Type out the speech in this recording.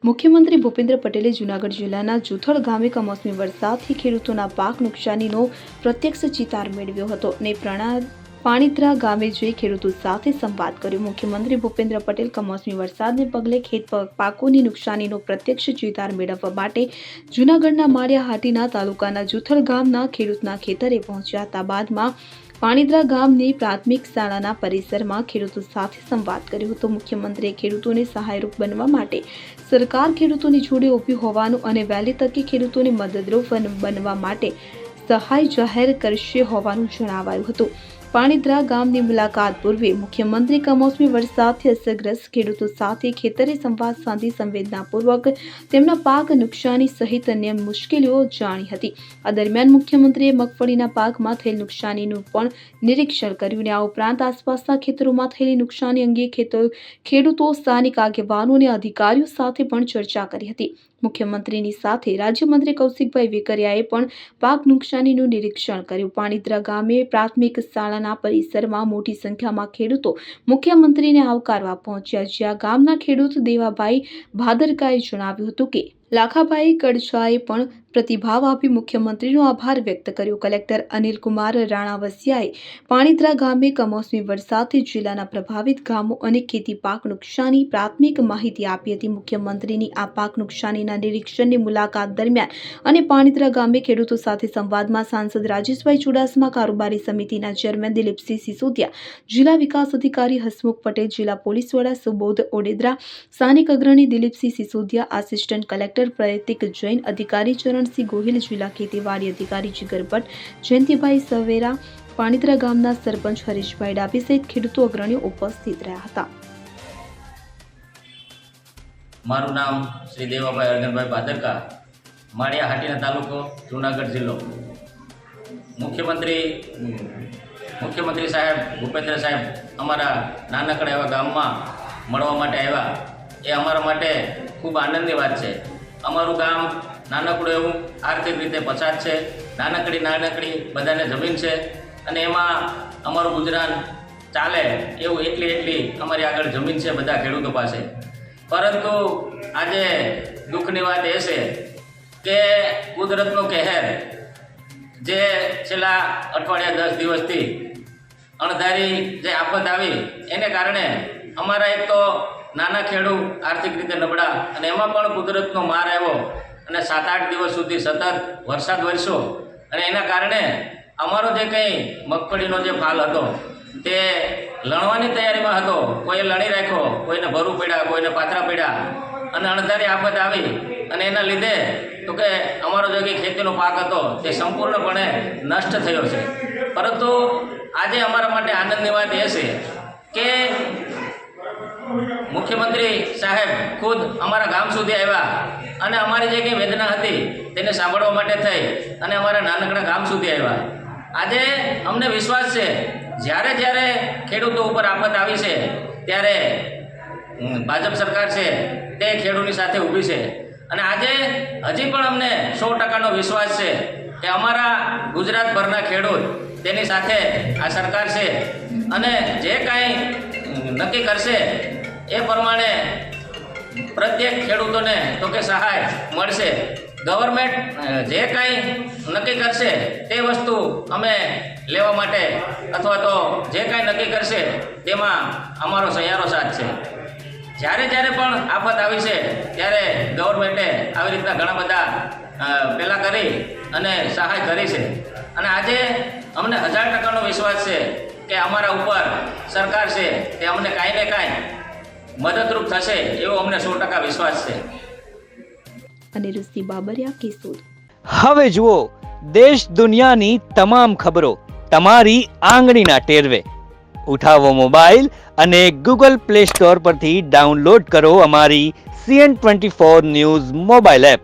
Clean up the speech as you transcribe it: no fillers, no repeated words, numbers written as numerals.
મુખ્યમંત્રી ભૂપેન્દ્ર પટેલે જૂનાગઢ જિલ્લાના જુથળ ગામે કમોસમી વરસાદથી ખેડૂતોના પાક નુકસાનીનો પ્રત્યક્ષ ચિતાર મેળવ્યો હતો અને પાણીત્રા ગામે જઈ ખેડૂતો સાથે સંવાદ કર્યો। મુખ્યમંત્રી ભૂપેન્દ્ર પટેલ કમોસમી વરસાદને પગલે ખેત પાકોની નુકસાનીનો પ્રત્યક્ષ ચિતાર મેળવવા માટે જૂનાગઢના માળિયાહાટીના તાલુકાના જુથળ ગામના ખેડૂતના ખેતરે પહોંચ્યા હતા। બાદમાં પાણીત્રા ગામની પ્રાથમિક શાળાના પરિસરમાં ખેડૂતો સાથે સંવાદ કર્યો હતો। મુખ્યમંત્રીએ ખેડૂતોને સહાયરૂપ બનવા માટે સરકાર ખેડૂતોની જોડે ઊભી હોવાનું અને વહેલી તકે ખેડૂતોને મદદરૂપ બનવા માટે સહાય જાહેર કરશે હોવાનું જણાવાયું હતું। પાણીત્રા ગામની મુલાકાત પૂર્વે મુખ્યમંત્રી કમોસમી વરસાદથી અસરગ્રસ્ત ખેડૂતો સાથે ખેતરે સંવાદ સાધી સંવેદનાપૂર્વક તેમના પાક નુકસાની સહિત અન્ય મુશ્કેલીઓ જાણી હતી। આ દરમિયાન મુખ્યમંત્રીએ મગફળીના પાકમાં થયેલ નુકસાનીનું પણ નિરીક્ષણ કર્યું અને આ ઉપરાંત આસપાસના ખેતરોમાં થયેલી નુકસાની અંગે ખેડૂતો, સ્થાનિક આગેવાનો અને અધિકારીઓ સાથે પણ ચર્ચા કરી હતી। મુખ્યમંત્રીની સાથે રાજ્યમંત્રી કૌશિકભાઈ વેકરિયાએ પણ પાક નુકસાનીનું નિરીક્ષણ કર્યું। પાણીત્રા ગામે પ્રાથમિક શાળાના પરિસરમાં મોટી સંખ્યામાં ખેડૂતો મુખ્યમંત્રીને આવકારવા પહોંચ્યા, જ્યાં ગામના ખેડૂત દેવાભાઈ ભાદરકાએ જણાવ્યું હતું કે લાખાભાઈ કડછાએ પણ પ્રતિભાવ આપી મુખ્યમંત્રીનો આભાર વ્યક્ત કર્યો। કલેક્ટર અનિલકુમાર રાણાવસિયાએ પાણીત્રા ગામે કમોસમી વરસાદથી જિલ્લાના પ્રભાવિત ગામો અને ખેતી પાક નુકસાની પ્રાથમિક માહિતી આપી હતી। મુખ્યમંત્રીની આ પાક નુકસાનીના નિરીક્ષણની મુલાકાત દરમિયાન અને પાણીત્રા ગામે ખેડૂતો સાથે સંવાદમાં સાંસદ રાજેશભાઈ ચુડાસમા, કારોબારી સમિતિના ચેરમેન દિલીપસિંહ સિસોદિયા, જિલ્લા વિકાસ અધિકારી હસમુખ પટેલ, જિલ્લા પોલીસ વડા સુબોધ ઓડેદરા, સ્થાનિક અગ્રણી દિલીપસિંહ સિસોદિયા, આસિસ્ટન્ટ કલેક્ટર પ્રતિક જૈન, અધિકારી ચરણસિંહ ગોહિલ, જિલ્લા ખેતીવાડી અધિકારી જીગર ભટ્ટ, જયંતિભાઈ સવેરા, પાણીત્રા ગામના સરપંચ હરીશભાઈ ડાભી સહિત ખેડૂતો અગ્રણીઓ ઉપસ્થિત રહ્યા હતા। મારું નામ શ્રી દેવાભાઈ અરગનભાઈ ભાદરકા, માળિયાહાટીના તાલુકો, જૂનાગઢ જિલ્લો। મુખ્યમંત્રી સાહેબ ભૂપેન્દ્ર સાહેબ અમારા નાનકડા એવા ગામમાં મળવા માટે આવ્યા, એ અમારા માટે ખૂબ આનંદની વાત છે। અમારું ગામ નાનકડું એવું આર્થિક રીતે પછાત છે, નાનકડી બધાને જમીન છે અને એમાં અમારું ગુજરાન ચાલે એવું એટલી અમારી આગળ જમીન છે બધા ખેડૂતો પાસે। પરંતુ આજે દુઃખની વાત એ છે કે કુદરતનો કહેર જે છેલ્લા અઠવાડિયા 10 દિવસથી અણધારી જે આફત આવી એને કારણે અમારા એક તો નાના ખેડૂત આર્થિક રીતે નબળા અને એમાં પણ કુદરતનો માર આવ્યો અને 7-8 દિવસ સુધી સતત વરસાદ વરસ્યો અને એના કારણે અમારો જે કંઈ મગફળીનો જે ફાલ હતો તે લણવાની તૈયારીમાં હતો, કોઈએ લણી રાખ્યો, કોઈને ભરું પડ્યા, કોઈને પાથરા પડ્યા અને અણધારી આફત આવી અને એના લીધે તો કે અમારો જે કંઈ ખેતીનો પાક હતો તે સંપૂર્ણપણે નષ્ટ થયો છે। પરંતુ આજે અમારા માટે આનંદની વાત એ છે કે મુખ્યમંત્રી સાહેબ ખુદ અમારા ગામ સુધી આવ્યા અને અમારી જે કંઈ વેદના હતી તેને સાંભળવા માટે થઈ અને અમારા નાનકડા ગામ સુધી આવ્યા। આજે અમને વિશ્વાસ છે જ્યારે ખેડૂતો ઉપર આફત આવી છે ત્યારે ભાજપ સરકાર છે તે ખેડૂતની સાથે ઊભી છે અને આજે હજી પણ અમને 100%નો વિશ્વાસ છે કે અમારા ગુજરાતભરના ખેડૂત તેની સાથે આ સરકાર છે અને જે કાંઈ નક્કી કરશે એ પ્રમાણે પ્રત્યેક ખેડૂતોને તો કે સહાય મળશે। ગવર્મેન્ટ જે કાંઈ નક્કી કરશે તે વસ્તુ અમે લેવા માટે અથવા તો જે કાંઈ નક્કી કરશે તેમાં અમારો સહિયારો સાથ છે। જ્યારે પણ આફત આવી છે ત્યારે ગવર્મેન્ટે આવી રીતના ઘણા બધા પહેલાં કરી અને સહાય કરી છે અને આજે અમને 1000%નો વિશ્વાસ છે કે અમારા ઉપર સરકાર છે તે અમને કાંઈ ને કાંઈ મદદરૂપ થશે એવો અમને 100% વિશ્વાસ છે। અને રુસ્તી બાબરિયા, કેશોદ। હવે જુઓ દેશ દુનિયાની તમામ ખબરો તમારી આંગળીના ટેરવે। ઉઠાવો મોબાઈલ અને ગૂગલ પ્લે સ્ટોર પરથી ડાઉનલોડ કરો અમારી CN24 ન્યૂઝ મોબાઈલ એપ।